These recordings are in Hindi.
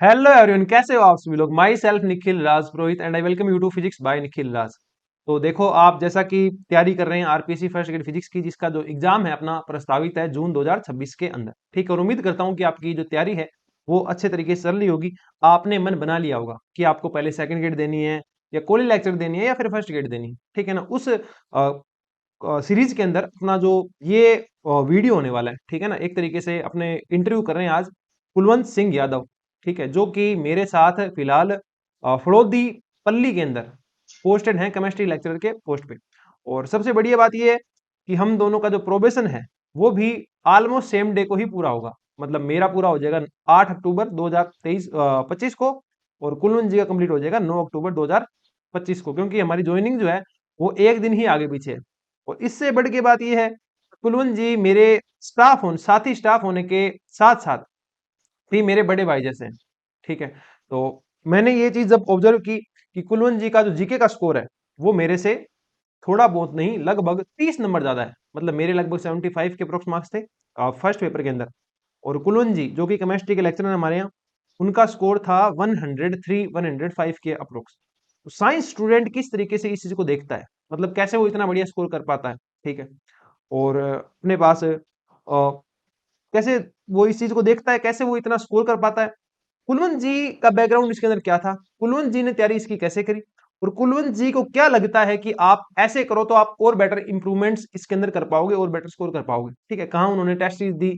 हेलो एवरीवन, कैसे हो आप सभी लोग। Myself Nikhil Raj Purohit and I welcome you to physics by Nikhil Raj. तो देखो, आप जैसा कि तैयारी कर रहे हैं आरपीएससी फर्स्ट ग्रेड फिजिक्स की, जिसका जो एग्जाम है अपना प्रस्तावित है जून 2026 के अंदर। ठीक है, और उम्मीद करता हूं कि आपकी जो तैयारी है वो अच्छे तरीके से चल रही होगी। आपने मन बना लिया होगा कि आपको पहले सेकंड ग्रेड देनी है, या कोली लेक्चर देनी है, या फिर फर्स्ट ग्रेड देनी है। ठीक है ना। उस सीरीज के अंदर अपना जो ये वीडियो होने वाला है, ठीक है ना, एक तरीके से अपने इंटरव्यू कर रहे हैं आज कुलवंत सिंह यादव। ठीक है, जो कि मेरे साथ फिलहाल फड़ोदी पल्ली के अंदर पोस्टेड हैं केमिस्ट्री लेक्चरर के पोस्ट पे। और सबसे बढ़िया बात यह है कि हम दोनों का जो प्रोबेशन है वो भी ऑलमोस्ट सेम डे को ही पूरा होगा। मतलब मेरा पूरा हो जाएगा 8 अक्टूबर 2023 25 को, और कुलवंत जी का कंप्लीट हो जाएगा 9 अक्टूबर 2025 को, क्योंकि हमारी ज्वाइनिंग जो है वो एक दिन ही आगे पीछे है। और इससे बढ़ के बात यह है, कुलवंत जी मेरे स्टाफ होने, साथी स्टाफ होने के साथ साथ भी मेरे बड़े भाई जैसे हैं। ठीक है, तो मैंने ये चीज जब ऑब्जर्व की कि कुलवंत जी का जो जीके का स्कोर है वो मेरे से थोड़ा बहुत नहीं, लगभग 30 नंबर ज्यादा है। मतलब मेरे लगभग 75 के अप्रोक्स मार्क्स थे फर्स्ट पेपर के अंदर, और कुलवंत जी जो कि केमिस्ट्री के लेक्चरर हमारे यहाँ, उनका स्कोर था 103 105 के अप्रोक्स। तो साइंस स्टूडेंट किस तरीके से इस चीज को देखता है, मतलब कैसे वो इतना बढ़िया स्कोर कर पाता है। ठीक है, और अपने पास कैसे वो इस चीज को देखता है, कैसे वो इतना स्कोर कर पाता है। कुलवंत जी का बैकग्राउंड इसके अंदर क्या था, कुलवंत जी ने तैयारी इसकी कैसे करी, और कुलवंत जी को क्या लगता है कि आप ऐसे करो तो आप और बेटर इंप्रूवमेंट्स इसके अंदर कर पाओगे और बेटर स्कोर कर पाओगे। ठीक है, कहाँ उन्होंने टेस्ट सीरीज दी,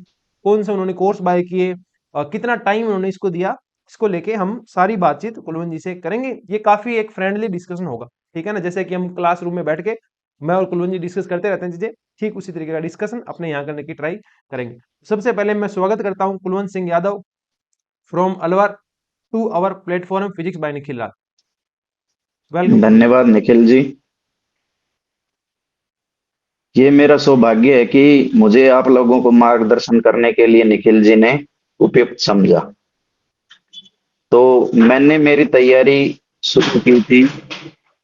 कौन से उन्होंने कोर्स बाय किए, कितना टाइम उन्होंने इसको दिया, इसको लेके हम सारी बातचीत कुलवंत जी से करेंगे। ये काफी एक फ्रेंडली डिस्कशन होगा। ठीक है ना, जैसे कि हम क्लासरूम में बैठ के मैं और कुलवंत जी डिस्कस करते रहते हैं चीजें, ठीक उसी तरीके का डिस्कशन अपने यहाँ करने की ट्राई करेंगे। सबसे पहले मैं स्वागत करता हूँ Kulwant Singh Yadav from Alwar to our platform physics by Nikhil Raj. Welcome Kulwant ji. धन्यवाद निखिल जी। ये मेरा सौभाग्य है कि मुझे आप लोगों को मार्गदर्शन करने के लिए निखिल जी ने उपयुक्त समझा। तो मैंने मेरी तैयारी शुरू की थी।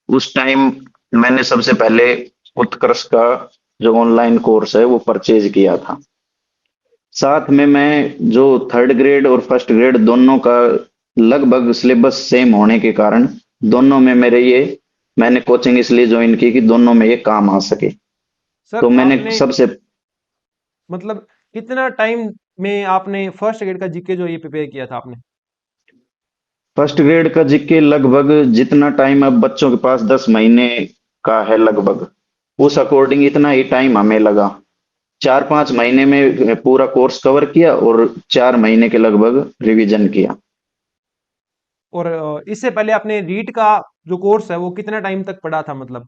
उस टाइम मैंने सबसे पहले उत्कर्ष का जो ऑनलाइन कोर्स है वो परचेज किया था। साथ में मैं जो थर्ड ग्रेड और फर्स्ट ग्रेड दोनों का लगभग सिलेबस सेम होने के कारण दोनों में मैंने कोचिंग इसलिए ज्वाइन की कि दोनों में ये काम आ सके। सर तो मैंने आपने सबसे मतलब कितना टाइम में आपने फर्स्ट ग्रेड का जीके जो ये प्रिपेयर किया था आपने। फर्स्ट ग्रेड का जीके लगभग जितना टाइम अब बच्चों के पास 10 महीने का है लगभग उस अकॉर्डिंग इतना ही टाइम हमें लगा। 4-5 महीने में पूरा कोर्स कवर किया और 4 महीने के लगभग रिवीजन किया। और इससे पहले आपने रीट का जो कोर्स है वो कितना टाइम तक पढ़ा था, मतलब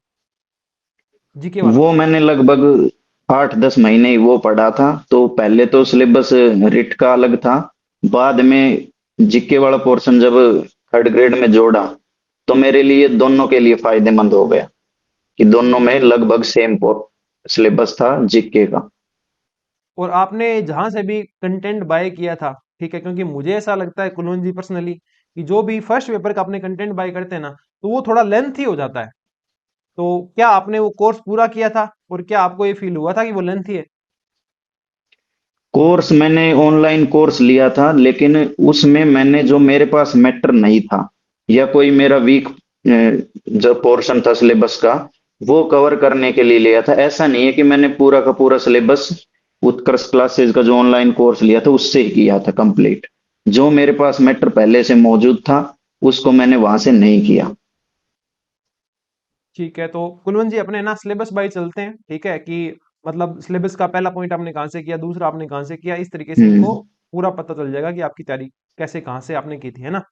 जीके वाला। वो मैंने लगभग 8-10 महीने ही वो पढ़ा था। तो पहले तो सिलेबस रिट का अलग था। बाद में जीके वाला पोर्शन जब थर्ड ग्रेड में जोड़ा तो मेरे लिए दोनों के लिए फायदेमंद हो गया कि दोनों में लगभग सेम सिलेबस था जीके का। और आपने जहां से भी कंटेंट बाय किया था, ठीक है, क्योंकि मुझे ऐसा लगता है कुलवंत जी पर्सनली कि जो भी फर्स्ट पेपर का अपने कंटेंट बाय करते हैं ना, तो वो थोड़ा लेंथी हो जाता है। तो क्या आपने वो कोर्स पूरा किया था, और क्या आपको ये फील हुआ था कि वो लेंथी है। कोर्स मैंने ऑनलाइन कोर्स लिया था लेकिन उसमें मैंने जो मेरे पास मैटर नहीं था या कोई मेरा वीक जो पोर्शन था सिलेबस का वो कवर करने के लिए लिया था। ऐसा नहीं है कि मैंने पूरा का पूरा सिलेबस उत्कर्ष क्लासेस का जो ऑनलाइन कोर्स लिया था उससे ही किया था कंप्लीट। जो मेरे पास मैटर पहले से मौजूद था उसको मैंने वहां से नहीं किया। ठीक है, तो कुलवंत जी अपने ना सिलेबस बाय चलते हैं। ठीक है, कि मतलब सिलेबस का पहला पॉइंट आपने कहाँ से किया, दूसरा आपने कहाँ से किया, इस तरीके से हमको हम्म। पूरा पता चल जाएगा कि आपकी तैयारी कैसे कहाँ से आपने की थी, है ना।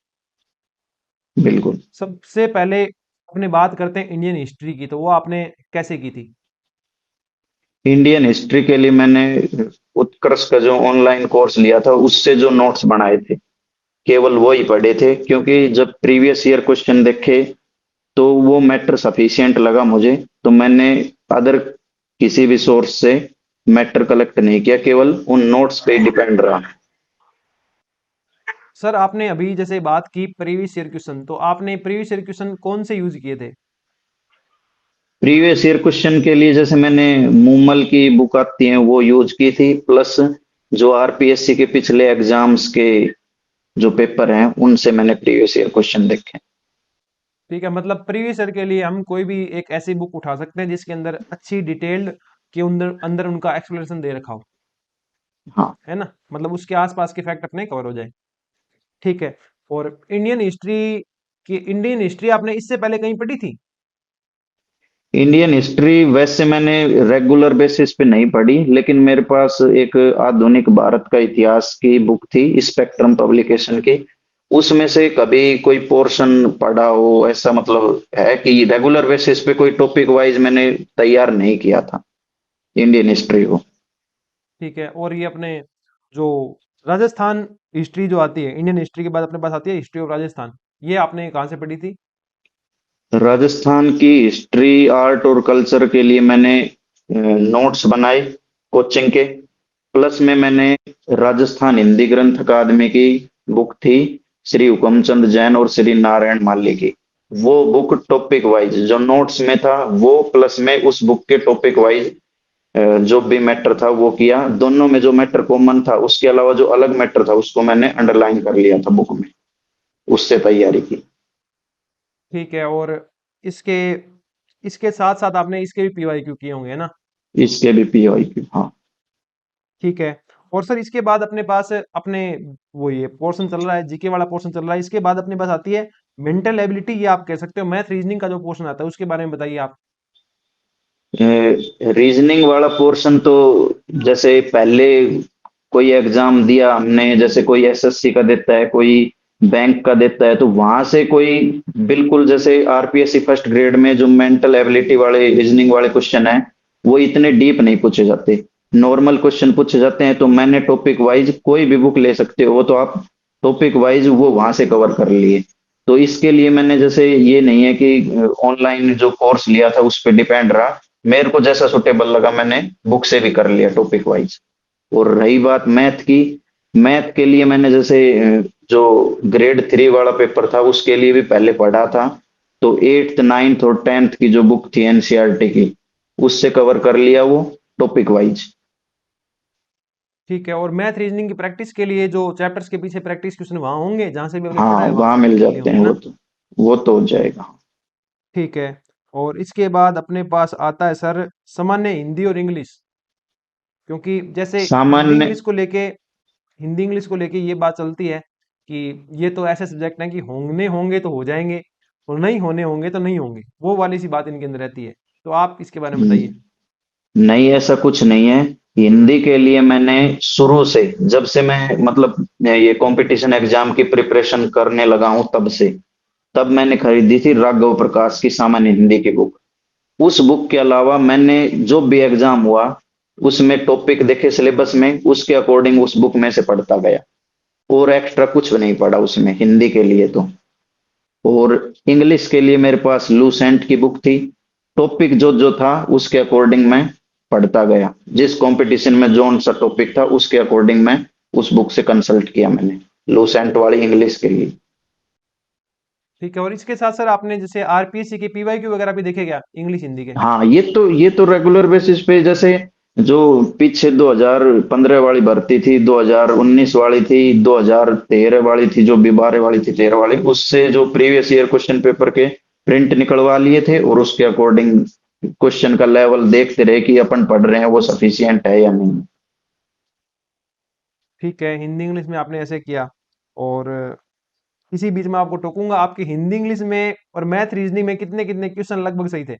बिल्कुल। सबसे पहले अपने बात करते हैं इंडियन हिस्ट्री की, तो वो आपने कैसे की थी। इंडियन हिस्ट्री के लिए मैंने उत्कर्ष का जो ऑनलाइन कोर्स लिया था उससे जो नोट्स बनाए थे केवल वो ही पढ़े थे क्योंकि जब प्रीवियस ईयर क्वेश्चन देखे तो वो मैटर सफिशिएंट लगा मुझे। तो मैंने अदर किसी भी सोर्स से मैटर कलेक्ट नहीं किया, केवल उन नोट्स पे डिपेंड रहा। सर आपने अभी जैसे बात की प्रीवियस ईयर क्वेश्चन, तो आपने प्रीवियस ईयर क्वेश्चन कौन से यूज किए थे। प्रीवियस ईयर क्वेश्चन के लिए जैसे मैंने मूमल की बुक आती है वो यूज की थी, प्लस जो आरपीएससी के पिछले एग्जाम्स के जो पेपर हैं उनसे मैंने प्रीवियस ईयर क्वेश्चन देखे। ठीक है, मतलब प्रीवियस ईयर के लिए हम कोई भी एक ऐसी बुक उठा सकते हैं जिसके अंदर अच्छी डिटेल्ड के अंदर अंदर उनका एक्सप्लेनेशन दे रखा हो, हाँ। है ना? मतलब उसके आसपास के फैक्ट अपने कवर हो जाए। ठीक है। और इंडियन हिस्ट्री आपने इससे पहले कहीं पढ़ी थी? इंडियन हिस्ट्री वैसे मैंने रेगुलर बेसिस पे नहीं पढ़ी, लेकिन मेरे पास एक आधुनिक भारत का इतिहास की बुक थी स्पेक्ट्रम पब्लिकेशन की। उसमें से कभी कोई पोर्शन पढ़ा हो ऐसा मतलब है कि रेगुलर बेसिस पे कोई टॉपिक वाइज मैंने तैयार नहीं किया था इंडियन हिस्ट्री को। ठीक है। और ये अपने जो राजस्थान हिस्ट्री जो आती है, इंडियन हिस्ट्री के बाद अपने पास आती है हिस्ट्री ऑफ राजस्थान, ये आपने कहाँ से पढ़ी थी? राजस्थान की हिस्ट्री आर्ट और कल्चर के लिए मैंने नोट्स बनाए कोचिंग के। प्लस में मैंने राजस्थान हिंदी ग्रंथ अकादमी की बुक थी श्री हुकमचंद जैन और श्री नारायण माली की। वो बुक टॉपिक वाइज जो नोट्स में था वो प्लस में उस बुक के टॉपिक वाइज जो भी मैटर था वो किया। दोनों में जो मैटर कॉमन था उसके अलावा जो अलग मैटर था उसको मैंने अंडरलाइन कर लिया था बुक में, उससे तैयारी की। ठीक है। और इसके इसके साथ साथ आपने इसके भी पीवाईक्यू किए होंगे, है ना? इसके भी पीओई की, हाँ। ठीक है। और सर इसके बाद अपने पास अपने वो ये पोर्शन चल रहा है, जीके वाला पोर्शन चल रहा है, इसके बाद अपने पास आती है मेंटल एबिलिटी, ये आप कह सकते हो मैथ रीजनिंग का जो पोर्शन आता है उसके बारे में बताइए आप। रीजनिंग वाला पोर्शन तो जैसे पहले कोई एग्जाम दिया हमने, जैसे कोई एसएससी का देता है, कोई बैंक का देता है, तो वहां से कोई बिल्कुल जैसे आरपीएससी फर्स्ट ग्रेड में जो मेंटल एबिलिटी वाले रीजनिंग वाले क्वेश्चन है वो इतने डीप नहीं पूछे जाते। नॉर्मल क्वेश्चन पूछे जाते हैं। तो मैंने टॉपिक वाइज कोई भी बुक ले सकते हो तो आप टॉपिक वाइज वो वहां से कवर कर लिए। तो इसके लिए मैंने जैसे ये नहीं है कि ऑनलाइन जो कोर्स लिया था उस पर डिपेंड रहा। मेरे को जैसा सुटेबल लगा मैंने बुक से भी कर लिया टॉपिक वाइज। और रही बात मैथ की, मैथ के लिए मैंने जैसे जो ग्रेड 3 वाला पेपर था उसके लिए भी पहले पढ़ा था। तो एट्थ नाइन्थ और टेंथ की जो बुक थी एनसीईआरटी की उससे कवर कर लिया वो टॉपिक वाइज। ठीक है। और मैथ रीजनिंग की प्रैक्टिस के लिए जो चैप्टर्स के पीछे प्रैक्टिस क्वेश्चन वहां होंगे, जहां से भी आपने पढ़ा हाँ है वहां वहां से मिल आपने कर लिए जाते होंगे, हैं है वो ना? तो, वो तो हो जाएगा। ठीक है। और इसके बाद अपने पास आता है सर सामान्य हिंदी और इंग्लिश, क्योंकि जैसे सामान्य। हिंदी इंग्लिश को लेके ये बात चलती है कि ये तो ऐसे सब्जेक्ट हैं कि होंगे होंगे तो हो जाएंगे, और नहीं होने होंगे तो नहीं होंगे, वो वाली सी बात इनके अंदर रहती है। तो आप इसके बारे में बताइए। नहीं ऐसा कुछ नहीं है। हिंदी के लिए मैंने शुरू से, जब से मैं मतलब ये कंपटीशन एग्जाम की प्रिपरेशन करने लगा हूं तब से, तब मैंने खरीदी थी राघव प्रकाश की सामान्य हिंदी की बुक। उस बुक के अलावा मैंने जो भी एग्जाम हुआ उसमें टॉपिक देखे सिलेबस में उसके अकॉर्डिंग उस बुक में से पढ़ता गया। और एक्स्ट्रा कुछ नहीं पढ़ा उसमें हिंदी के लिए तो। और इंग्लिश के लिए मेरे पास लूसेंट की बुक थी। टॉपिक जो जो था उसके अकॉर्डिंग मैं पढ़ता गया। जिस कंपटीशन में जोन सा टॉपिक था उसके अकॉर्डिंग मैं उस बुक से कंसल्ट किया मैंने लूसेंट वाली इंग्लिश के लिए। ठीक है। और इसके साथ सर आपने जैसे आरपीएससी के पीवाईक्यू वगैरह भी देखे क्या, इंग्लिश हिंदी के? हाँ ये तो रेगुलर बेसिस पे जैसे जो पीछे 2015 वाली भर्ती थी, 2019 वाली थी, 2013 वाली थी, जो भी 12 वाली थी, 13 वाली, उससे जो प्रीवियस ईयर क्वेश्चन पेपर के प्रिंट निकलवा लिए थे और उसके अकॉर्डिंग क्वेश्चन का लेवल देखते रहे कि अपन पढ़ रहे हैं वो सफिशियंट है या नहीं। ठीक है, हिंदी इंग्लिश में आपने ऐसे किया। और इसी बीच में आपको टोकूंगा, आपकी हिंदी इंग्लिश में और मैथ रीजनिंग में कितने कितने क्वेश्चन लगभग सही थे?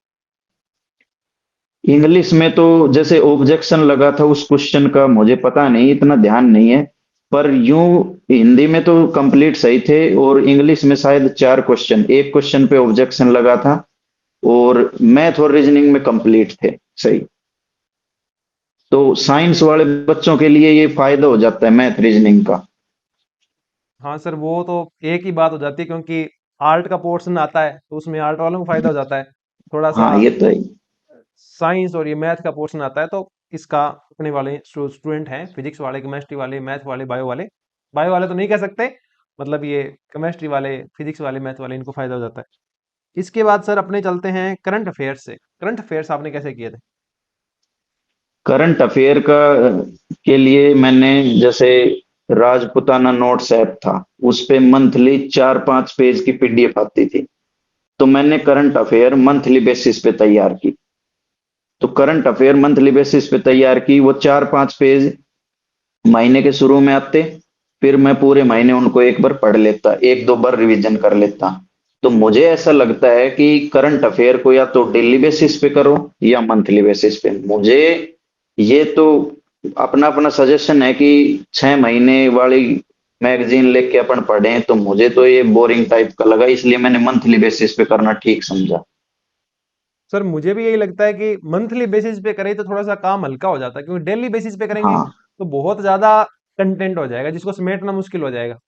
इंग्लिश में तो जैसे ऑब्जेक्शन लगा था उस क्वेश्चन का मुझे पता नहीं, इतना ध्यान नहीं है। पर यूं हिंदी में तो कंप्लीट सही थे और इंग्लिश में शायद 4 क्वेश्चन, एक क्वेश्चन पे ऑब्जेक्शन लगा था। और मैथ और रीजनिंग में कंप्लीट थे सही। तो साइंस ठीक। वाले बच्चों के लिए ये फायदा हो जाता है मैथ रीजनिंग का। हाँ सर, वो तो एक ही बात हो जाती है, क्योंकि आर्ट का पोर्शन आता है तो उसमें आर्ट वालों को फायदा हो जाता है थोड़ा सा। हाँ ये तो है। साइंस और ये मैथ का पोर्शन आता है तो इसका अपने वाले स्टूडेंट हैं, फिजिक्स वाले, केमिस्ट्री वाले, मैथ वाले, बायो वाले तो नहीं कह सकते, मतलब ये केमिस्ट्री वाले, फिजिक्स वाले, मैथ वाले, इनको फायदा हो जाता है। इसके बाद सर अपने चलते हैं करंट अफेयर्स से। करंट अफेयर्स आपने कैसे किए थे? करंट अफेयर का के लिए मैंने जैसे राजपुताना नोट्स ऐप था। उस पे मंथली 4-5 पेज की पीडीएफ आती थी। तो मैंने करंट अफेयर मंथली बेसिस पे तैयार की। तो करंट अफेयर मंथली बेसिस पे तैयार की, वो 4-5 पेज महीने के शुरू में आते। फिर मैं पूरे महीने उनको एक बार पढ़ लेता, एक दो बार रिवीजन कर लेता। तो मुझे ऐसा लगता है कि करंट अफेयर को या तो डेली बेसिस पे करो या मंथली बेसिस पे। मुझे ये तो अपना अपना सजेशन है कि 6 महीने वाली मैगजीन लेके अपन पढ़ें, तो मुझे तो ये बोरिंग टाइप का लगा, इसलिए मैंने मंथली बेसिस पे करना ठीक समझा। सर मुझे भी यही लगता है कि मंथली बेसिस पे करें तो थोड़ा सा काम हल्का हो जाता है, क्योंकि डेली बेसिस पे करेंगे हाँ, तो बहुत ज्यादा कंटेंट हो जाएगा जिसको समेटना मुश्किल हो जाएगा।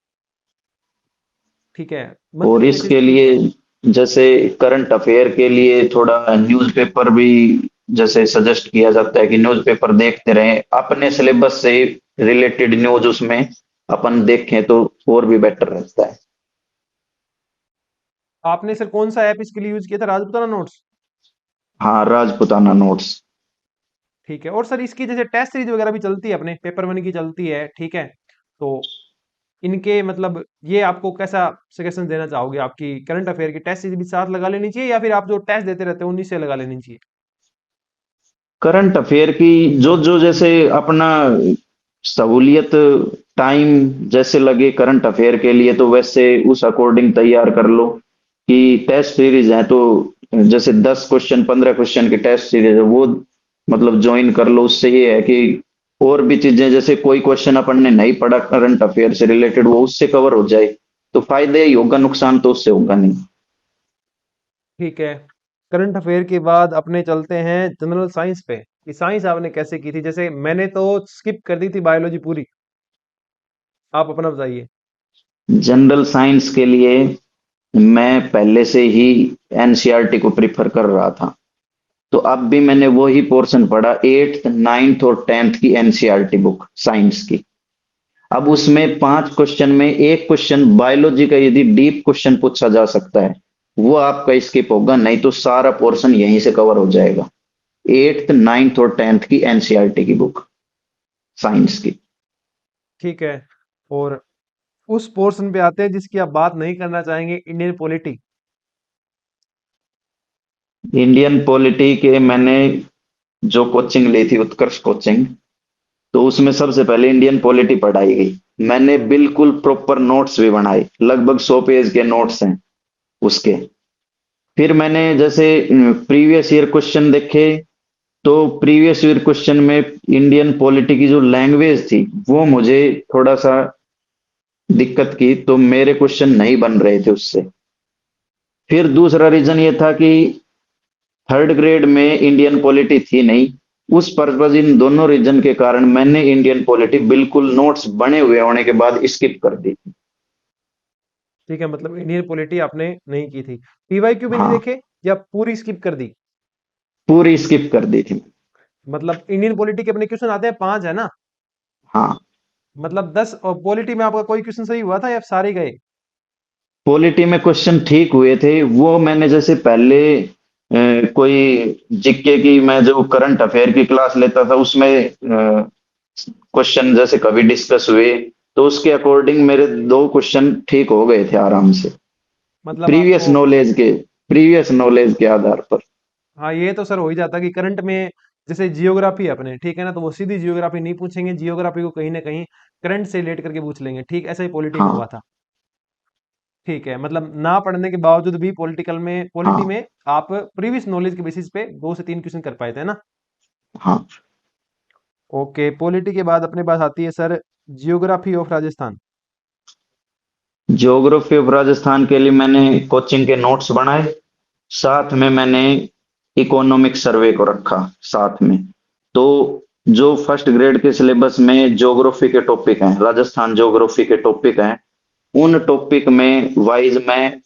ठीक है। और मंथली बेसिस इसके ठीक है। लिए जैसे करंट अफेयर के लिए थोड़ा न्यूज़पेपर भी जैसे सजेस्ट किया जाता है कि न्यूज़पेपर देखते रहें, अपने सिलेबस से रिलेटेड न्यूज उसमें अपन देखें तो और भी बेटर रहता है। आपने सर कौन सा ऐप इसके लिए यूज किया था, राजपूताना नोट्स? हाँ, राजपुताना नोट्स। ठीक है। और सर इसकी जैसे टेस्ट सीरीज वगैरह भी चलती है, अपने पेपर वन की चलती है, ठीक है। तो इनके मतलब ये आपको कैसा सजेशन देना चाहोगे, आपकी करंट अफेयर की टेस्ट सीरीज भी साथ लगा लेनी चाहिए या फिर आप जो टेस्ट देते रहते हो उन्हीं से लगा लेनी चाहिए? करंट अफेयर की जो जो जैसे अपना सहूलियत, टाइम जैसे लगे करंट अफेयर के लिए, तो वैसे उस अकॉर्डिंग तैयार कर लो। कि टेस्ट सीरीज है तो जैसे 10 क्वेश्चन 15 क्वेश्चन की टेस्ट सीरीज है, वो मतलब ज्वाइन कर लो। उससे ये है कि और भी चीजें, जैसे कोई क्वेश्चन अपन ने नहीं पढ़ा करंट अफेयर से रिलेटेड, वो उससे कवर हो जाए। तो फायदे ही होगा, नुकसान तो उससे होगा नहीं। ठीक है। करंट अफेयर के बाद अपने चलते हैं जनरल साइंस पे, कि साइंस आपने कैसे की थी? जैसे मैंने तो स्किप कर दी थी बायोलॉजी पूरी। आप अपना बताइए। जनरल साइंस के लिए मैं पहले से ही एनसीईआरटी को प्रिफर कर रहा था। तो अब भी मैंने वो ही पोर्शन पढ़ा, 8th 9th और 10th की एनसीईआरटी बुक साइंस की। अब उसमें 5 क्वेश्चन में एक क्वेश्चन बायोलॉजी का यदि डीप क्वेश्चन पूछा जा सकता है, वो आपका स्किप होगा, नहीं तो सारा पोर्शन यहीं से कवर हो जाएगा। 8th 9th और 10th की एनसीईआरटी की बुक साइंस की। ठीक है। और उस पोर्शन पे आते हैं जिसकी आप बात नहीं करना चाहेंगे, इंडियन पॉलिटी। इंडियन पॉलिटी के मैंने जो कोचिंग ली थी, उत्कर्ष कोचिंग, तो उसमें सबसे पहले इंडियन पॉलिटी पढ़ाई गई। मैंने बिल्कुल प्रॉपर नोट्स भी बनाए, लगभग 100 पेज के नोट्स हैं उसके। फिर मैंने जैसे प्रीवियस ईयर क्वेश्चन देखे, तो प्रीवियस ईयर क्वेश्चन में इंडियन पॉलिटी की जो लैंग्वेज थी, वो मुझे थोड़ा सा दिक्कत की, तो मेरे क्वेश्चन नहीं बन रहे थे उससे। फिर दूसरा रीजन ये था कि थर्ड ग्रेड में इंडियन पॉलिटी थी नहीं। उस पर्पज, इन दोनों रीजन के कारण मैंने इंडियन पॉलिटी बिल्कुल नोट्स बने हुए होने के बाद स्किप कर दी। ठीक है, मतलब इंडियन पॉलिटी आपने नहीं की थी। पीवाईक्यू भी नहीं हाँ, देखे या पूरी स्किप कर दी? पूरी स्किप कर दी थी। मतलब इंडियन पॉलिटी के अपने क्वेश्चन आते हैं 5 है ना? हाँ, मतलब 10, और पॉलिटी में आपका कोई क्वेश्चन सही हुआ था या सारे गए? पॉलिटी में क्वेश्चन ठीक हुए थे। वो मैंने जैसे पहले कोई जीके की, मैं जो करंट अफेयर की क्लास लेता था, उसमें क्वेश्चन जैसे कभी डिस्कस हुए, तो उसके अकॉर्डिंग मेरे 2 क्वेश्चन ठीक हो गए थे आराम से। मतलब प्रीवियस आपको, नॉलेज के प्रीवियस नॉलेज के आधार पर। हाँ ये तो सर हो ही जाता है कि करंट में जैसे जियोग्राफी है अपने, ठीक है ना, तो वो सीधी जियोग्राफी नहीं पूछेंगे, जियोग्राफी को कहीं ना कहीं करंट से रिलेट करके पूछ लेंगे। ठीक ऐसा ही पॉलिटी में हाँ, हुआ था। ठीक है, मतलब ना पढ़ने के बावजूद भी पॉलिटिकल में, पॉलिटी हाँ, में आप प्रीवियस नॉलेज के बेसिस पे 2 से 3 क्वेश्चन कर पाए थे ना? हाँ। ओके। पॉलिटी के बाद अपने पास आती है sir geography of Rajasthan. Geography of Rajasthan के लिए मैंने कोचिंग के नोट्स बनाए। साथ में मैंने इकोनॉमिक सर्वे को रखा साथ में। तो जो फर्स्ट ग्रेड के सिलेबस में ज्योग्राफी के टॉपिक हैं, राजस्थान ज्योग्राफी के टॉपिक हैं, उन टॉपिक में वाइज मैं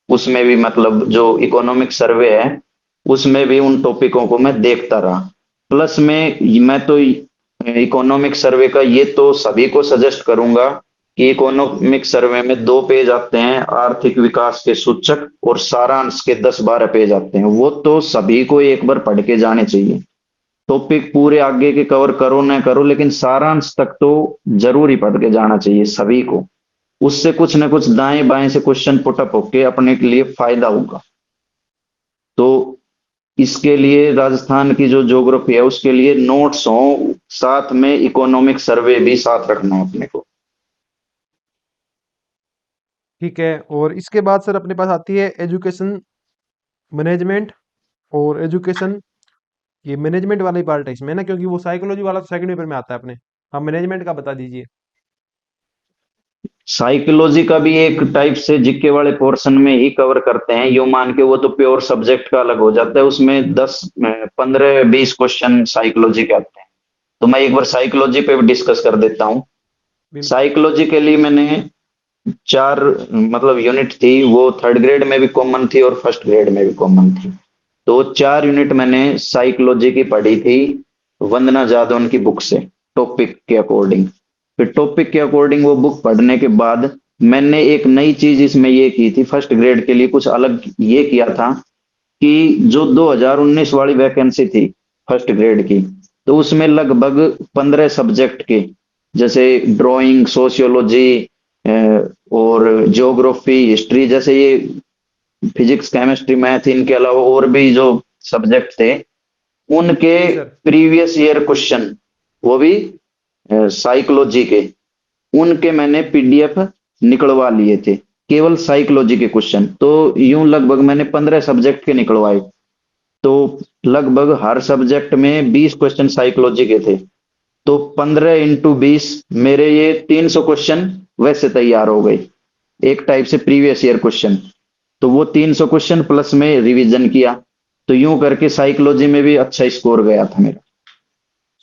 उसमें भी मतलब जो इकोनॉमिक सर्वे है, उसमें भी उन टॉपिकों को मैं देखता रहा। प्लस में मैं तो इकोनॉमिक सर्वे का ये तो सभी को सजेस्ट करूंगा कि इकोनॉमिक सर्वे में 2 पेज आते हैं आर्थिक विकास के सूचक, और सारांश के 10-12 पेज आते हैं, वो तो सभी को एक बार पढ़ के जाने चाहिए। टॉपिक पूरे आगे के कवर करो ना करो, लेकिन सारांश तक तो जरूर ही पढ़ के जाना चाहिए सभी को। उससे कुछ ना कुछ दाएं बाएं से क्वेश्चन पुटअप होके अपने के लिए फायदा होगा। तो इसके लिए राजस्थान की जो ज्योग्राफी है उसके लिए नोट्स हो, साथ में इकोनॉमिक सर्वे भी साथ रखना है अपने को। ठीक है। और इसके बाद सर अपने पास आती है एजुकेशन मैनेजमेंट। और एजुकेशन, ये मैनेजमेंट वाला ही पार्ट है इसमें ना, क्योंकि वो साइकोलॉजी वाला तो सेकंड पेपर में आता है अपने। हाँ, मैनेजमेंट का बता दीजिए। साइकोलॉजी का भी एक टाइप से जीके वाले पोर्शन में ही कवर करते हैं, यूं मान के वो तो प्योर सब्जेक्ट का अलग हो जाता है, उसमें 10 15 20 क्वेश्चन साइकोलॉजी के आते हैं। तो मैं एक बार साइकोलॉजी पे भी डिस्कस कर देता हूँ। बिल्कुल। साइकोलॉजी के लिए मैंने चार मतलब यूनिट थी, वो थर्ड ग्रेड में भी कॉमन थी और फर्स्ट ग्रेड में भी कॉमन थी। तो 4 यूनिट मैंने साइकोलॉजी की पढ़ी थी वंदना जादौन की बुक से, टॉपिक के अकॉर्डिंग। फिर टॉपिक के अकॉर्डिंग वो बुक पढ़ने के बाद मैंने एक नई चीज इसमें ये की थी, फर्स्ट ग्रेड के लिए कुछ अलग ये किया था कि जो 2019 वाली वैकेंसी थी फर्स्ट ग्रेड की, तो उसमें लगभग 15 सब्जेक्ट के, जैसे ड्राइंग, सोशियोलॉजी और ज्योग्राफी, हिस्ट्री, जैसे ये फिजिक्स, केमिस्ट्री, मैथ, इनके अलावा और भी जो सब्जेक्ट थे उनके जी सर। प्रीवियस ईयर क्वेश्चन, वो भी साइकोलॉजी के, उनके मैंने पीडीएफ निकलवा लिए थे, केवल साइकोलॉजी के क्वेश्चन। तो यूं लगभग मैंने 15 सब्जेक्ट के निकलवाए। तो लगभग हर सब्जेक्ट में 20 क्वेश्चन साइकोलॉजी के थे। तो 15 × 20 मेरे ये 300 क्वेश्चन वैसे तैयार हो गए, एक टाइप से प्रीवियस ईयर क्वेश्चन। तो वो 300 क्वेश्चन प्लस में रिवीजन किया, तो यूं करके साइकोलॉजी में भी अच्छा स्कोर गया था मेरा।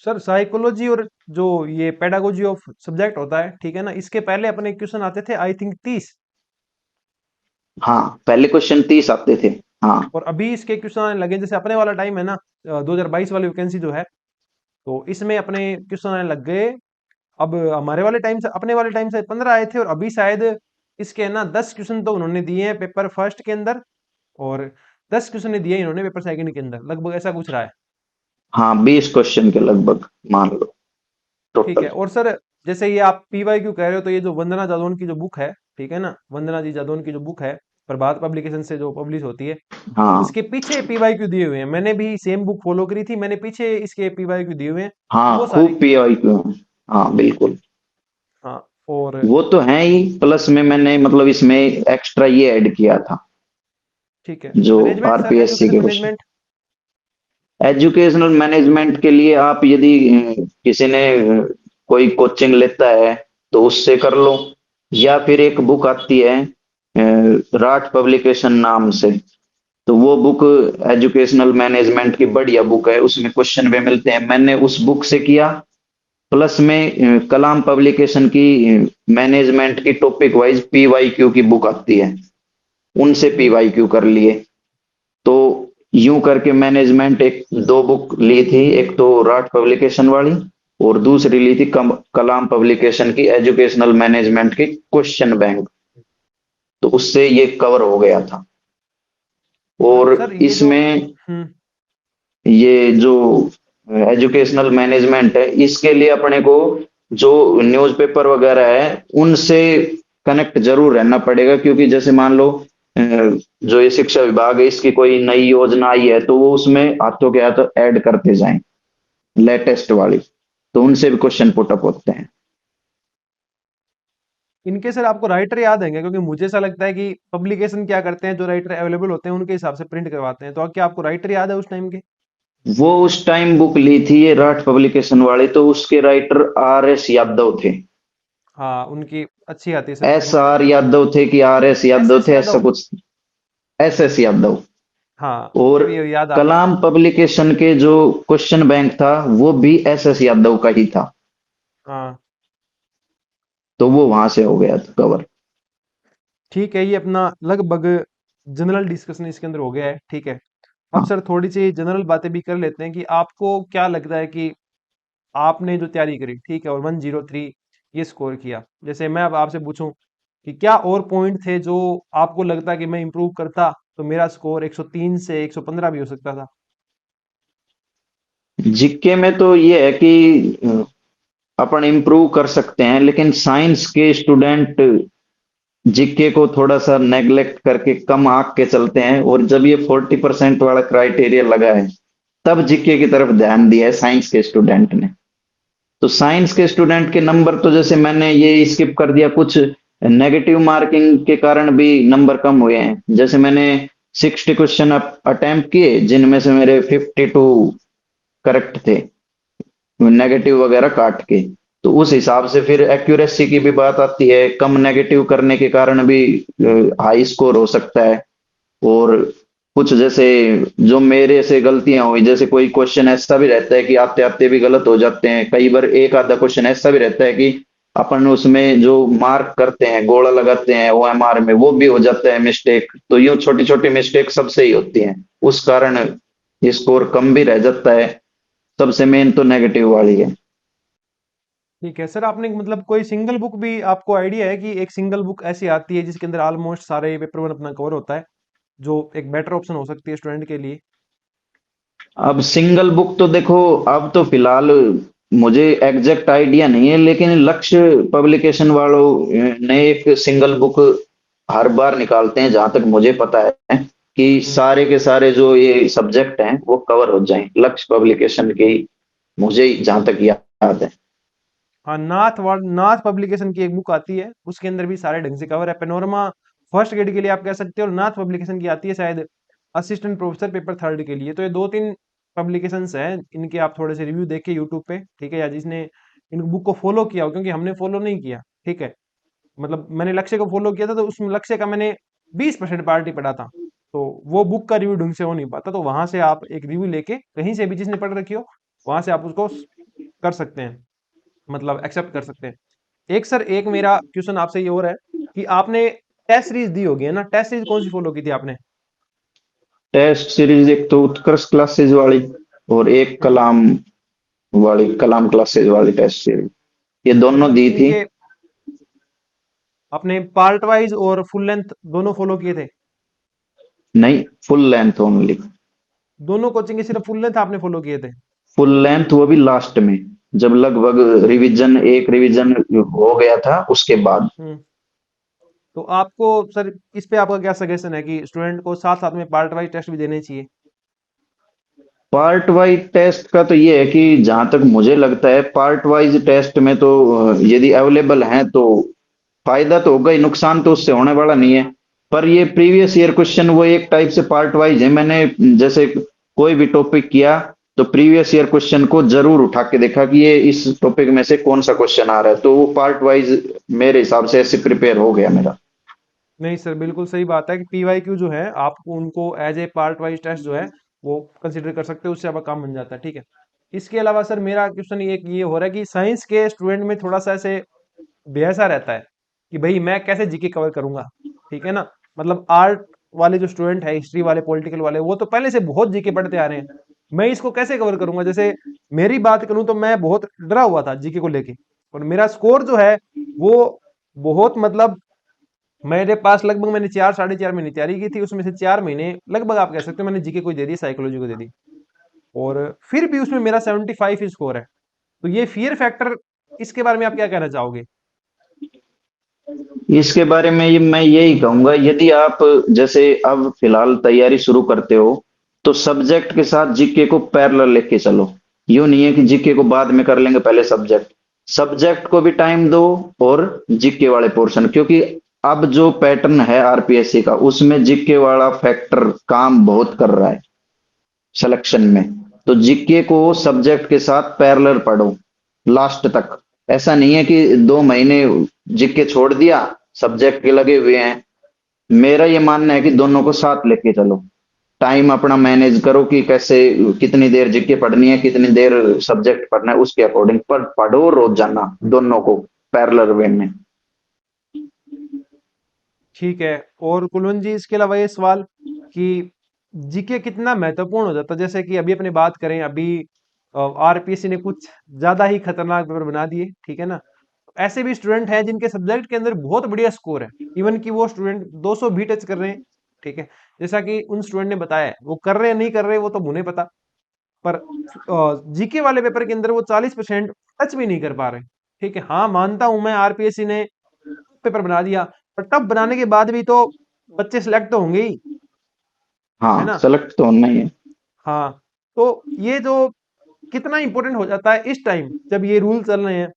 सर साइकोलॉजी और जो ये पेडागोजी ऑफ सब्जेक्ट होता है, ठीक है ना, इसके पहले अपने क्वेश्चन आते थे आई थिंक 30। हाँ, पहले क्वेश्चन 30 आते थे। हाँ। और अभी इसके क्वेश्चन आने लगे, जैसे अपने वाला टाइम है ना, 2022 वाली वैकेंसी जो है, तो इसमें अपने क्वेश्चन आने लग गए। अब हमारे वाले टाइम से, अपने वाले टाइम से 15 आए थे, और अभी शायद इसके ना 10 क्वेश्चन तो उन्होंने दिए हैं पेपर फर्स्ट के अंदर, और 10 क्वेश्चन दिए हैं इन्होंने पेपर सेकंड के अंदर, लगभग ऐसा कुछ रहा है। हाँ, 20 क्वेश्चन के लगभग मान लो ठीक टोटल। है। और सर जैसे ये आप पीवाई क्यू कह रहे हो, तो ये जो वंदना जादौन की जो बुक है, ठीक है ना, वंदना जी जादौन की जो बुक है, प्रभात पब्लिकेशन से जो पब्लिश होती है, हाँ। इसके पीछे पीवाई क्यू दिए हुए हैं। मैंने भी सेम बुक फॉलो करी थी, मैंने पीछे इसके पीवाई क्यू दिए हुए हैं वो हाँ, सारे। खूब पीआई क्यों। हाँ, बिल्कुल। हाँ। और वो तो है ही, प्लस में मैंने मतलब इसमें एक्स्ट्रा ये ऐड किया था, ठीक है। जो मैनेजमेंट सर, आरपीएससी एजुकेशन के क्वेश्चन। मैनेजमेंट। एजुकेशनल मैनेजमेंट के लिए आप यदि किसी ने कोई कोचिंग लेता है तो उससे कर लो, या फिर एक बुक आती है राठ पब्लिकेशन नाम से, तो वो बुक एजुकेशनल मैनेजमेंट की बढ़िया बुक है, उसमें क्वेश्चन भी मिलते हैं, मैंने उस बुक से किया। प्लस में कलाम पब्लिकेशन की मैनेजमेंट की टॉपिक वाइज पीवाईक्यू की बुक आती है, उनसे बिल्कुल। पीवाईक्यू कर लिए। तो यूं करके मैनेजमेंट एक दो बुक ली थी, एक तो राठ पब्लिकेशन वाली और दूसरी ली थी कलाम पब्लिकेशन की एजुकेशनल मैनेजमेंट की क्वेश्चन बैंक। तो उससे ये कवर हो गया था। और सर ये जो इसमें हम्म ये जो एजुकेशनल मैनेजमेंट है इसके लिए अपने को जो न्यूज़पेपर वगैरह है उनसे कनेक्ट जरूर रहना पड़ेगा, क्योंकि जैसे मान लो जो ये शिक्षा विभाग है इसकी कोई नई योजना आई है तो वो उसमें हाथों के हाथ ऐड करते जाएं, लेटेस्ट वाली, तो उनसे भी क्वेश्चन पुटअप होते हैं। इनके सर आपको राइटर याद है क्या? क्योंकि मुझे ऐसा लगता है कि पब्लिकेशन क्या करते हैं, जो राइटर अवेलेबल होते हैं उनके हिसाब से प्रिंट करवाते हैं। तो क्या आपको राइटर याद है उस टाइम के? वो उस टाइम बुक ली थी ये राठ पब्लिकेशन वाले, तो उसके राइटर RS यादव थे। हाँ, उनकी अच्छी आती है sir S print. R Yadav थे कि RS एस यादव एस थे, ऐसा यादव। कुछ। SS यादव। हाँ, और मुझे भी ये याद आ रहा है। कलाम पब्लिकेशन के जो क्वेश्चन बैंक था वो भी SS यादव का ही था। हाँ। तो वो वहां से हो गया था कवर। ठीक है, ये अपना लगभग जनरल डिस्कशन इसके अंदर हो गया है। ठीक है। अब हाँ। सर थोड़ी सी जनरल बातें भी कर लेते हैं कि आपको क्या लगता है कि आपने जो तैयारी करी, ठीक है, और 103 ये स्कोर किया, जैसे मैं अब आपसे पूछूं कि क्या और पॉइंट थे जो आपको लगता है कि मैं इंप्रूव करता तो मेरा स्कोर 103 से 115 भी हो सकता था? जीके में तो ये है कि अपन इम्प्रूव कर सकते हैं, लेकिन साइंस के स्टूडेंट जीके को थोड़ा सा नेग्लेक्ट करके कम आंक के चलते हैं, और जब ये 40% वाला क्राइटेरिया लगा है तब जीके की तरफ ध्यान दिया है साइंस के स्टूडेंट ने। तो साइंस के स्टूडेंट के नंबर तो जैसे मैंने ये स्किप कर दिया, कुछ नेगेटिव मार्किंग के कारण भी नंबर कम हुए हैं। जैसे मैंने 60 क्वेश्चन अटेम्प्ट किए, जिनमें से मेरे 52 करेक्ट थे, नेगेटिव वगैरह काट के। तो उस हिसाब से फिर एक्यूरेसी की भी बात आती है, कम नेगेटिव करने के कारण भी हाई स्कोर हो सकता है। और कुछ जैसे जो मेरे से गलतियां हुई, जैसे कोई क्वेश्चन ऐसा भी रहता है कि आते आते भी गलत हो जाते हैं, कई बार एक आधा क्वेश्चन ऐसा भी रहता है कि अपन उसमें जो मार्क करते हैं, गोला लगाते हैं ओएमआर में, वो भी हो जाता है मिस्टेक। तो यूं छोटी छोटी मिस्टेक सबसे ही होती हैं, उस कारण स्कोर कम भी रह जाता है। सबसे मेन तो नेगेटिव वाली है। ठीक है सर, आपने मतलब कोई सिंगल बुक भी आपको आइडिया है कि एक सिंगल बुक ऐसी आती है जिसके अंदर ऑलमोस्ट सारे पेपर वन अपना कवर होता है, जो एक बेटर ऑप्शन हो सकती है स्टूडेंट के लिए? अब सिंगल बुक तो देखो, अब तो फिलहाल मुझे एग्जैक्ट आइडिया नहीं है, लेकिन लक्ष्य पब्लिकेशन वालों ने एक सिंगल बुक हर बार निकालते हैं, जहां तक मुझे पता है कि हम्म। सारे के सारे जो ये सब्जेक्ट हैं वो कवर हो जाएं लक्ष्य पब्लिकेशन की, मुझे जहां तक याद है। हाँ, नाथ पब्लिकेशन की एक बुक आती है, उसके अंदर भी सारे ढंग से कवर है। पेनोरमा फर्स्ट ग्रेड के लिए आप कह सकते हो, और नाथ पब्लिकेशन की आती है शायद असिस्टेंट प्रोफेसर पेपर थर्ड के लिए। तो ये दो तीन पब्लिकेशंस हैं, इनके आप थोड़े से रिव्यू देख के यूट्यूब पे, ठीक है, या जिसने इन बुक को फॉलो किया हो, क्योंकि हमने फॉलो नहीं किया, ठीक है। मतलब मैंने लक्ष्य को फॉलो किया था, तो उसमें लक्ष्य का मैंने 20% पार्टी पढ़ा था, तो वो बुक का रिव्यू ढंग से हो नहीं पाता। तो वहां से आप एक रिव्यू लेके कहीं से भी जिसने पढ़ रखी हो, वहां से आप उसको कर सकते हैं, मतलब एक्सेप्ट कर सकते हैं। एक सर, एक मेरा क्वेश्चन आपसे ये और है कि आपने टेस्ट सीरीज दी होगी है ना, टेस्ट सीरीज कौन सी फॉलो की थी आपने? टेस्ट सीरीज एक तो उत्कर्ष क्लासेज वाली, और एक हम्म। कलाम वाली, कलाम क्लासेज वाली टेस्ट सीरीज, ये दोनों मतलब दी थी। इनके आपने पार्ट वाइज और फुल लेंथ दोनों फॉलो किए थे? नहीं, फुल लेंथ ओनली। दोनों कोचिंग के सिर्फ फुल लेंथ आपने फॉलो किए थे? फुल लेंथ वो भी लास्ट में, जब लगभग रिवीजन, एक रिवीजन हो गया था उसके बाद। हम्म। तो आपको सर इस पे आपका क्या सजेशन है कि स्टूडेंट को साथ साथ में पार्ट वाइज टेस्ट भी देने चाहिए? पार्ट वाइज टेस्ट का तो ये है कि जहां तक मुझे लगता है, पार्ट वाइज टेस्ट में तो यदि अवेलेबल हैं तो फायदा तो होगा ही, नुकसान तो उससे होने वाला नहीं है। पर ये प्रीवियस ईयर क्वेश्चन वो एक टाइप से पार्ट वाइज है। मैंने जैसे कोई भी टॉपिक किया तो प्रीवियस ईयर क्वेश्चन को जरूर उठा के देखा कि ये इस टॉपिक में से कौन सा क्वेश्चन आ रहा है, तो वो पार्ट वाइज मेरे हिसाब से ऐसे प्रिपेयर हो गया मेरा। नहीं सर, बिल्कुल सही बात है कि पीवाईक्यू जो है आप उनको as a part wise test जो है वो कंसिडर कर सकते हो, उससे आपका काम बन जाता है, ठीक है। इसके अलावा सर मेरा क्वेश्चन ये हो रहा है कि साइंस के स्टूडेंट में थोड़ा सा ऐसे बेहसा रहता है कि भाई मैं कैसे जीके कवर करूंगा, ठीक है ना। मतलब आर्ट वाले जो स्टूडेंट है, हिस्ट्री वाले, पॉलिटिकल वाले, वो तो पहले से बहुत जीके पढ़ते आ रहे हैं। मैं इसको कैसे कवर करूंगा? जैसे मेरी बात करूं तो मैं बहुत डरा हुआ था जीके को लेके, और मेरा स्कोर जो है वो बहुत, मतलब मेरे पास लगभग मैंने 4 साढ़े 4 महीने तैयारी की थी, उसमें से 4 महीने लगभग आप कह सकते हो मैंने जीके को ही दे दी, साइकोलॉजी को दे दी, और फिर भी उसमें मेरा 75 ही स्कोर है। तो ये फियर फैक्टर, इसके बारे में आप क्या कहना चाहोगे? इसके बारे में ये मैं यही कहूंगा, यदि आप जैसे अब फिलहाल तैयारी शुरू करते हो तो सब्जेक्ट के साथ जीके को पैरेलल लेके चलो। यूं नहीं है कि जीके को बाद में कर लेंगे, पहले सब्जेक्ट, सब्जेक्ट को भी टाइम दो और जीके वाले पोर्शन, क्योंकि अब जो पैटर्न है आरपीएससी का, उसमें जीके वाला फैक्टर काम बहुत कर रहा है सिलेक्शन में। तो जीके को सब्जेक्ट के साथ पैरेलल पढ़ो लास्ट तक। ऐसा नहीं है कि 2 महीने जीके छोड़ दिया, सब्जेक्ट के लगे हुए हैं। मेरा ये मानना है कि दोनों को साथ लेके चलो, टाइम अपना मैनेज करो कि कैसे, कितनी देर जीके पढ़नी है, कितनी देर सब्जेक्ट पढ़ना है, उसके अकॉर्डिंग पर पढ़ो रोजाना, दोनों को पैरेलल वे में। ठीक है। और कुलवंत जी, इसके अलावा ये सवाल कि जीके कितना महत्वपूर्ण हो जाता है? जैसे कि अभी अपने बात करें, अभी आरपीएससी ने कुछ ज्यादा ही खतरनाक पेपर बना दिए, ठीक है ना। ऐसे भी स्टूडेंट हैं जिनके सब्जेक्ट के अंदर बहुत बढ़िया स्कोर है, इवन कि वो स्टूडेंट 200 भी टच कर रहे हैं, ठीक है। जैसा कि उन स्टूडेंट ने बताया है, वो कर रहे हैं नहीं कर रहे वो तो मुझे पता, पर जीके वाले पेपर के अंदर वो 40% टच भी नहीं कर पा रहे। ठीक है, हाँ मानता हूं मैं, आरपीएससी ने पेपर बना दिया, पर टफ बनाने के बाद भी तो बच्चे सिलेक्ट तो होंगे ही, है हाँ, ना? सेलेक्ट तो होना ही है। हाँ, तो ये जो कितना इंपॉर्टेंट हो जाता है इस टाइम जब ये रूल चल रहे हैं,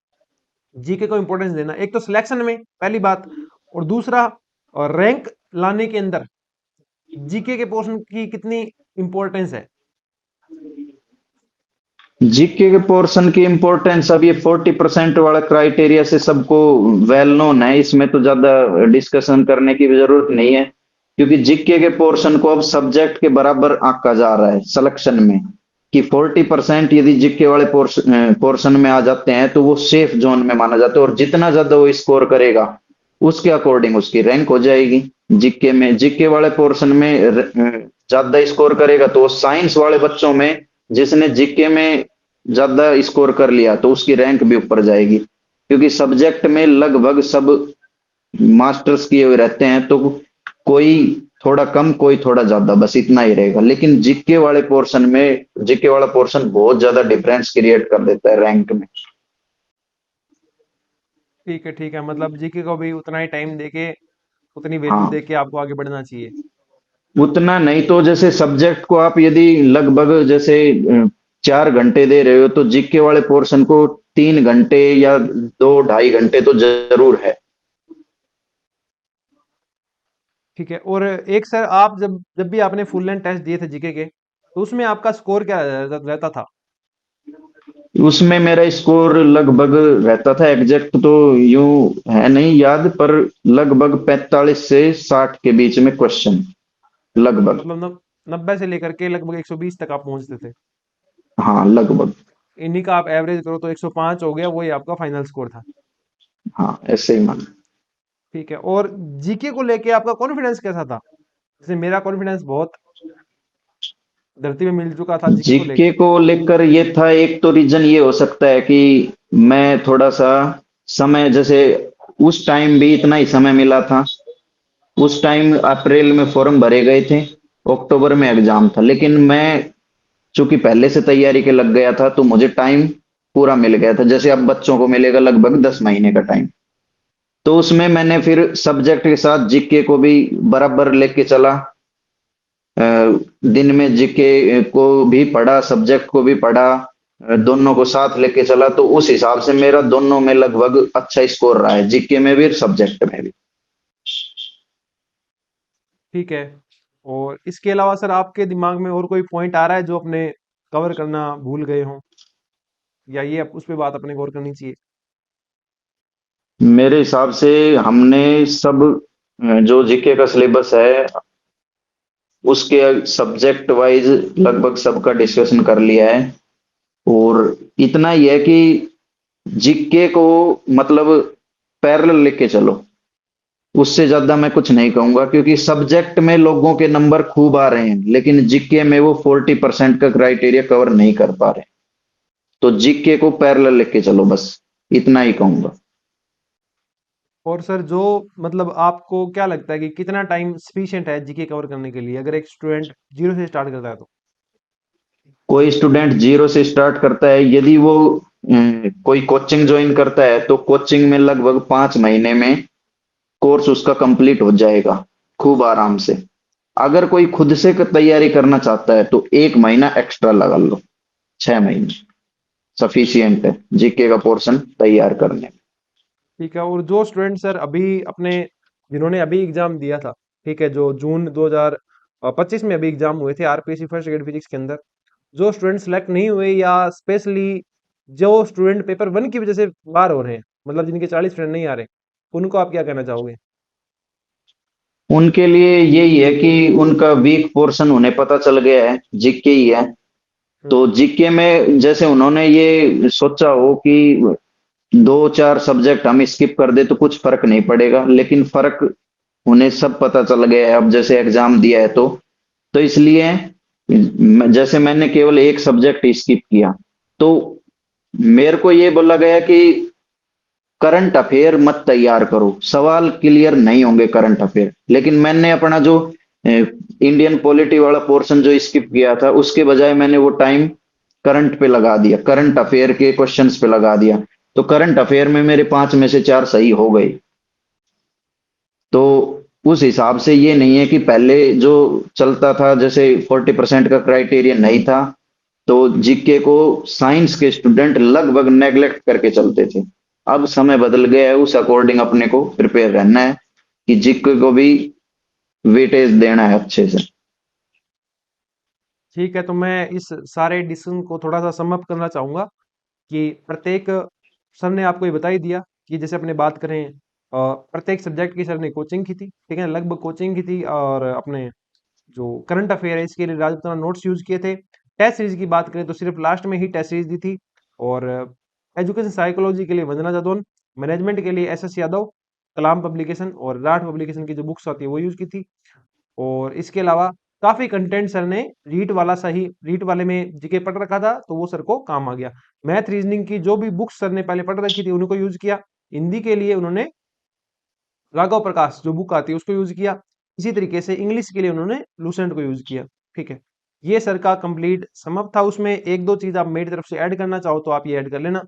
जीके को इंपॉर्टेंस देना, एक तो सिलेक्शन में पहली बात, और दूसरा और रैंक लाने के अंदर जीके के पोर्शन की कितनी इंपॉर्टेंस है। जीके के पोर्शन की इम्पोर्टेंस अब ये 40% वाला क्राइटेरिया से सबको वेल नोन है, इसमें तो ज्यादा डिस्कशन करने की भी जरूरत नहीं है, क्योंकि जीके के पोर्शन को अब सब्जेक्ट के बराबर आंका जा रहा है सिलेक्शन में, कि 40% यदि जीके वाले पोर्शन में आ जाते हैं तो वो सेफ जोन में माना जाता है, और जितना ज्यादा वो स्कोर करेगा उसके अकॉर्डिंग उसकी रैंक हो जाएगी। जीके में, जीके वाले पोर्शन में ज्यादा स्कोर करेगा तो साइंस वाले बच्चों में जिसने जीके में ज्यादा स्कोर कर लिया तो उसकी रैंक भी ऊपर जाएगी, क्योंकि सब्जेक्ट में लगभग सब मास्टर्स किए हुए रहते हैं, तो कोई थोड़ा कम कोई थोड़ा ज्यादा, बस इतना ही रहेगा। लेकिन जीके वाले पोर्शन में, जीके वाला पोर्शन बहुत ज्यादा डिफरेंस क्रिएट कर देता है रैंक में। ठीक है, मतलब जीके को भी उतना ही टाइम देके, उतनी वैल्यू हाँ, देके आपको आगे बढ़ना चाहिए। उतना नहीं तो जैसे सब्जेक्ट को आप यदि लगभग जैसे 4 घंटे दे रहे हो तो जीके वाले पोर्शन को 3 घंटे या 2 ढाई घंटे तो जरूर है। ठीक है, और एक सर, आप जब जब भी आपने फुल लेंथ टेस्ट दिए थे जीके के, तो उसमें आपका स्कोर क्या रहता था? उसमें मेरा स्कोर लगभग रहता था, एग्जैक्ट तो यूं है नहीं याद, पर लगभग 45 से 60 के बीच में क्वेश्चन, लगभग। मतलब 90 से लेकर के लगभग 120 तक आप पहुंचते थे। हाँ, लगभग। इन्हीं का आप एवरेज करो तो 105 हो गया, वही आपका फाइनल स्कोर था। हाँ, ऐसे ही मान। ठीक है, और जीके को लेके आपका कॉन्फिडेंस कैसा था? जैसे मेरा कॉन्फिडेंस बहुत धरती में मिल चुका था जीके को जीके लेके। को लेकर ये था, एक तो रीजन ये हो सकता है कि मैं थोड़ा सा समय, जैसे उस टाइम भी इतना ही समय मिला था, उस टाइम अप्रैल में फॉर्म भरे गए थे, अक्टूबर में एग्जाम था, लेकिन मैं चूंकि पहले से तैयारी के लग गया था तो मुझे टाइम पूरा मिल गया था, जैसे अब बच्चों को मिलेगा लगभग 10 महीने का टाइम। तो उसमें मैंने फिर सब्जेक्ट के साथ जीके को भी बराबर लेके चला। अ, दिन में जीके को भी पढ़ा, सब्जेक्ट को भी पढ़ा, दोनों को साथ लेके चला, तो उस हिसाब से मेरा दोनों में लगभग अच्छा स्कोर रहा है, जीके में भी और सब्जेक्ट में भी। ठीक है, और इसके अलावा सर आपके दिमाग में और कोई पॉइंट आ रहा है जो अपने कवर करना भूल गए हों, या ये उस पे बात अपने गौर करनी चाहिए? मेरे हिसाब से हमने सब जो जीके का सिलेबस है उसके सब्जेक्ट वाइज लगभग सबका डिस्कशन कर लिया है, और इतना ही है कि जीके को मतलब पैरेलल लेके चलो, उससे ज्यादा मैं कुछ नहीं कहूंगा, क्योंकि सब्जेक्ट में लोगों के नंबर खूब आ रहे हैं लेकिन जीके में वो 40% का क्राइटेरिया कवर नहीं कर पा रहे, तो जीके को पैरेलल लेके चलो, बस इतना ही कहूंगा। और सर जो, मतलब आपको क्या लगता है कि कितना टाइम सफिशिएंट है जीके कवर करने के लिए, अगर एक स्टूडेंट जीरो से स्टार्ट करता है तो? कोई स्टूडेंट जीरो से स्टार्ट करता है, यदि वो कोई कोचिंग ज्वाइन करता है तो कोचिंग में लगभग 5 महीने में कोर्स उसका कंप्लीट हो जाएगा खूब आराम से। अगर कोई खुद से तैयारी करना चाहता है तो 1 महीना एक्स्ट्रा लगा लो, 6 महीने सफिशियंट है जीके का पोर्शन तैयार करने में। ठीक है, और जो स्टूडेंट सर अभी अपने, जिन्होंने अभी एग्जाम दिया था, ठीक है, जो जून 2025 में अभी एग्जाम हुए थे आरपीएससी फर्स्ट ग्रेड फिजिक्स के अंदर, जो स्टूडेंट सेलेक्ट नहीं हुए, या स्पेशली जो स्टूडेंट पेपर वन की वजह से बाहर हो रहे हैं, मतलब जिनके 40% नहीं आ रहे, उनको आप क्या कहना चाहोगे? उनके लिए यही है कि उनका वीक पोर्शन उन्हें पता चल गया है, जीके ही है। हम्म। तो जीके में जैसे उन्होंने ये सोचा हो कि 2 4 सब्जेक्ट हम स्किप कर दे तो कुछ फर्क नहीं पड़ेगा, लेकिन फर्क उन्हें सब पता चल गया है अब, जैसे एग्जाम दिया है तो इसलिए जैसे मैंने केवल एक सब्जेक्ट स्किप किया तो मेरे को ये बोला गया कि करंट अफेयर मत तैयार करो, सवाल क्लियर नहीं होंगे करंट अफेयर, लेकिन मैंने अपना जो इंडियन पॉलिटी वाला पोर्शन जो स्किप किया था उसके बजाय मैंने वो टाइम करंट पे लगा दिया, करंट अफेयर के क्वेश्चंस पे लगा दिया, तो करंट अफेयर में मेरे 5 में से 4 सही हो गए। तो उस हिसाब से ये नहीं है कि पहले जो चलता था, जैसे 40% का क्राइटेरिया नहीं था, तो जीके को साइंस के स्टूडेंट लगभग नेग्लेक्ट करके चलते थे। अब समय बदल गया है, उस अकॉर्डिंग अपने को प्रिपेयर रहना है कि जीके को भी वेटेज देना है अच्छे से। ठीक है, तो मैं इस सारे डिसीजन को थोड़ा सा सम अप करना चाहूंगा कि प्रत्येक सर ने आपको ये बता ही दिया कि जैसे अपने बात करें प्रत्येक सब्जेक्ट की सर ने कोचिंग की थी, ठीक है, लगभग कोचिंग की थी, और अपने जो करंट अफेयर है इसके लिए राजपूताना नोट्स यूज किए थे। टेस्ट सीरीज की बात करें तो सिर्फ लास्ट में ही टेस्ट सीरीज दी थी। और एजुकेशन साइकोलॉजी के लिए वंदना जादौन, मैनेजमेंट के लिए एस एस यादव, कलाम पब्लिकेशन और राठ पब्लिकेशन की जो बुक्स आती है वो यूज की थी। और इसके अलावा काफी कंटेंट सर ने रीट वाला सही, रीट वाले में जीके पढ़ रखा था तो वो सर को काम आ गया। मैथ रीजनिंग की जो भी बुक्स सर ने पहले पढ़ रखी थी उनको यूज किया। हिंदी के लिए उन्होंने राघव प्रकाश जो बुक आती है उसको यूज किया। इसी तरीके से इंग्लिश के लिए उन्होंने लूसेंट को यूज किया। ठीक है, ये सर का कंप्लीट समअप था। उसमें एक दो चीज आप मेरी तरफ से ऐड करना चाहो तो आप ये ऐड कर लेना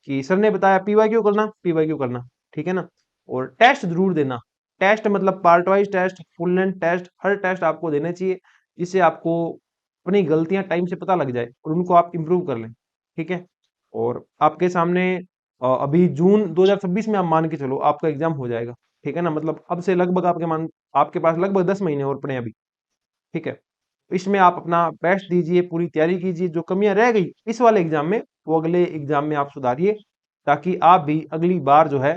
कि सर ने बताया पीवाईक्यू करना, पीवाईक्यू करना, ठीक है ना। और टेस्ट जरूर देना। टेस्ट मतलब part wise test, full length test, हर टेस्ट आपको देने चाहिए, जिससे आपको अपनी गलतियां टाइम से पता लग जाए और उनको आप इम्प्रूव कर लें। ठीक है, और आपके सामने अभी जून 2026 में आप मान के चलो आपका एग्जाम हो जाएगा। ठीक है ना, मतलब अब से लगभग आपके पास लगभग 10 महीने और पड़े हैं अभी। ठीक है, इसमें आप अपना बेस्ट दीजिए, पूरी तैयारी कीजिए। जो कमियां रह गई इस वाले एग्जाम में वो अगले एग्जाम में आप सुधारिए, ताकि आप भी अगली बार जो है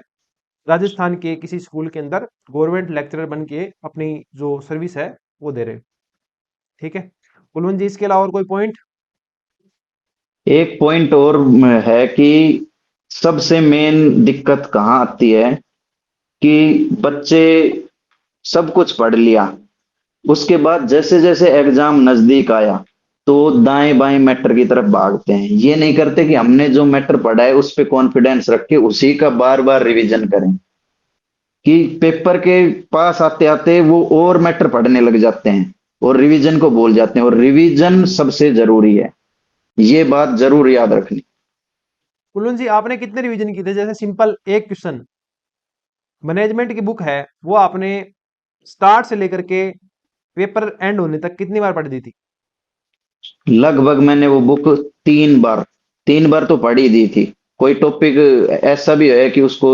राजस्थान के किसी स्कूल के अंदर गवर्नमेंट लेक्चरर बन के अपनी जो सर्विस है वो दे रहे हो। ठीक है, कुलवंत जी, इसके अलावा और कोई पॉइंट? एक पॉइंट और है कि सबसे मेन दिक्कत कहाँ आती है कि बच्चे सब कुछ पढ़ लिया, उसके बाद जैसे जैसे एग्जाम नजदीक आया तो दाएं बाएं मैटर की तरफ भागते हैं। ये नहीं करते कि हमने जो मैटर पढ़ा है उस पे कॉन्फिडेंस रख के उसी का बार बार रिवीजन करें, कि पेपर के पास आते आते वो और मैटर पढ़ने लग जाते हैं और रिवीजन को भूल जाते हैं, और रिवीजन सबसे जरूरी है, ये बात जरूर याद रखनी। कुलवंत जी, आपने कितने रिवीजन किए थे? जैसे सिंपल एक क्वेश्चन मैनेजमेंट की बुक है, वो आपने स्टार्ट से लेकर के पेपर एंड होने तक कितनी बार पढ़ दी थी? लगभग मैंने वो बुक 3 बार, 3 बार तो पढ़ ही दी थी। कोई टॉपिक ऐसा भी है कि उसको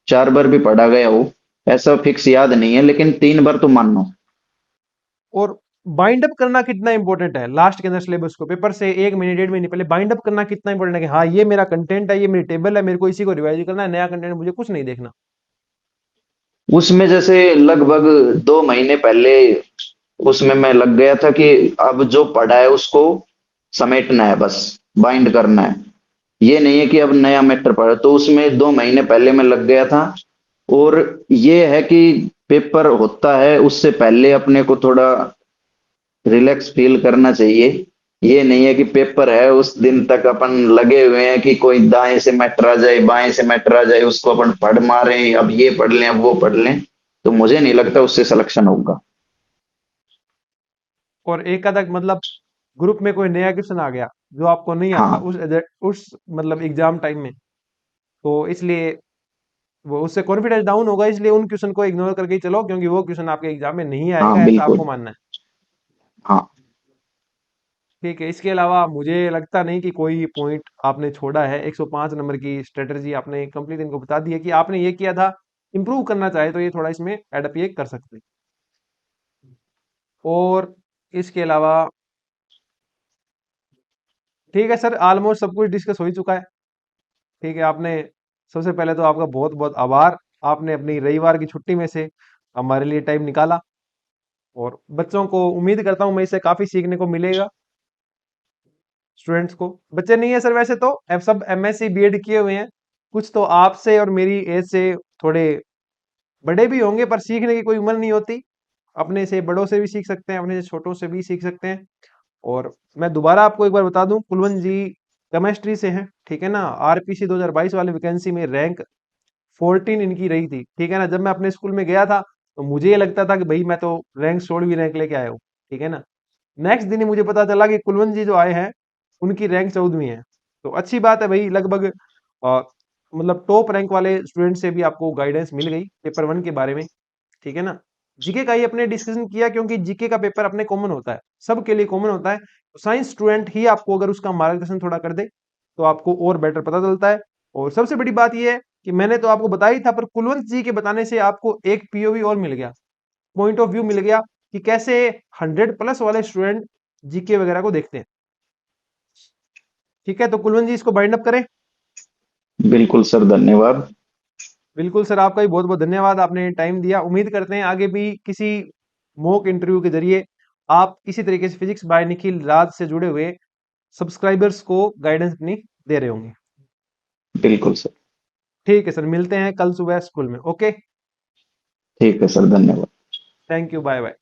4 बार भी पढ़ा गया हो, ऐसा फिक्स याद नहीं है, लेकिन 3 बार तो मानो। और बाइंड अप करना कितना इंपॉर्टेंट है लास्ट के अंदर सिलेबस को, पेपर से 1 महीने 1.5 महीने पहले बाइंड अप करना कितना इंपॉर्टेंट है कि हाँ ये मेरा कंटेंट है, ये मेरी टेबल है, मेरे को इसी को रिवाइज करना है, नया कंटेंट मुझे कुछ नहीं देखना। उसमें जैसे लगभग 2 महीने पहले उसमें मैं लग गया था कि अब जो पढ़ा है उसको समेटना है, बस बाइंड करना है। ये नहीं है कि अब नया मैटर पढ़ा, तो उसमें 2 महीने पहले मैं लग गया था। और ये है कि पेपर होता है उससे पहले अपने को थोड़ा रिलैक्स फील करना चाहिए। ये नहीं है कि पेपर है उस दिन तक अपन लगे हुए हैं कि कोई दाएं से मैटर आ जाए बाएं से मैटर आ जाए उसको अपन पढ़ मारे, अब ये पढ़ लें अब वो पढ़ लें, तो मुझे नहीं लगता उससे सिलेक्शन होगा। और एक आधा मतलब ग्रुप में कोई नया क्वेश्चन आ गया जो आपको नहीं आता हाँ उस मतलब एग्जाम टाइम में, तो इसलिए वो उससे कॉन्फिडेंस डाउन होगा, इसलिए उन क्वेश्चन को इग्नोर करके ही चलो, क्योंकि वो क्वेश्चन आपके एग्जाम में नहीं हाँ आएगा, ऐसा आपको बिल्कुल। मानना है। हाँ ठीक है, इसके अलावा मुझे लगता नहीं कि कोई पॉइंट आपने छोड़ा है। 105 नंबर की स्ट्रेटजी आपने कंप्लीट इनको बता दी है कि आपने ये किया था। इंप्रूव करना चाहे तो ये थोड़ा इसमें एडअप ये कर सकते हैं। और इसके अलावा ठीक है सर, ऑलमोस्ट सब कुछ डिस्कस हो ही चुका है। ठीक है, आपने सबसे पहले तो आपका बहुत बहुत आभार, आपने अपनी रविवार की छुट्टी में से हमारे लिए टाइम निकाला। और बच्चों को उम्मीद करता हूँ मैं इससे काफी सीखने को मिलेगा। स्टूडेंट्स को, बच्चे नहीं है सर वैसे तो अब सब एमएससी बीएड किए हुए हैं। कुछ तो आपसे और मेरी एज से थोड़े बड़े भी होंगे, पर सीखने की कोई उम्र नहीं होती। अपने से बड़ों से भी सीख सकते हैं, अपने से छोटों से भी सीख सकते हैं। और मैं दोबारा आपको एक बार बता दूं, कुलवंत जी केमिस्ट्री से हैं, ठीक है ना। आरपीसी 2022 वाली वैकेंसी में रैंक 14 इनकी रही थी, ठीक है ना। जब मैं अपने स्कूल में गया था तो मुझे ये लगता था कि भाई मैं तो रैंक 16वीं रैंक लेके आया हूँ, ठीक है ना। नेक्स्ट दिन ही मुझे पता चला कि कुलवंत जी जो आए हैं उनकी रैंक 14वीं है। तो अच्छी बात है भाई, लगभग अ, मतलब टॉप रैंक वाले स्टूडेंट से भी आपको गाइडेंस मिल गई पेपर 1 के बारे में, ठीक है ना? जीके का ही अपने डिस्कशन किया, क्योंकि जीके का पेपर अपने कॉमन होता है, सबके लिए कॉमन होता है। तो साइंस स्टूडेंट ही आपको अगर उसका मार्गदर्शन थोड़ा कर दे, तो आपको और बेटर पता चलता है। और सबसे बड़ी बात ये है कि मैंने तो आपको बताया ही था, पर कुलवंत जी के बताने से आपको एक पीओवी और मिल गया, पॉइंट ऑफ व्यू मिल गया कि कैसे 100+ वाले स्टूडेंट जीके वगैरह को देखते हैं। ठीक है, तो कुलवंत जी इसको बाइंड अप करें। बिल्कुल सर, धन्यवाद। बिल्कुल सर, आपका भी बहुत बहुत धन्यवाद, आपने टाइम दिया। उम्मीद करते हैं आगे भी किसी मॉक इंटरव्यू के जरिए आप इसी तरीके से फिजिक्स बाय निखिल राज से जुड़े हुए सब्सक्राइबर्स को गाइडेंस अपनी दे रहे होंगे। बिल्कुल सर। ठीक है सर, मिलते हैं कल सुबह स्कूल में। ओके, ठीक है सर, धन्यवाद। Thank you, bye bye.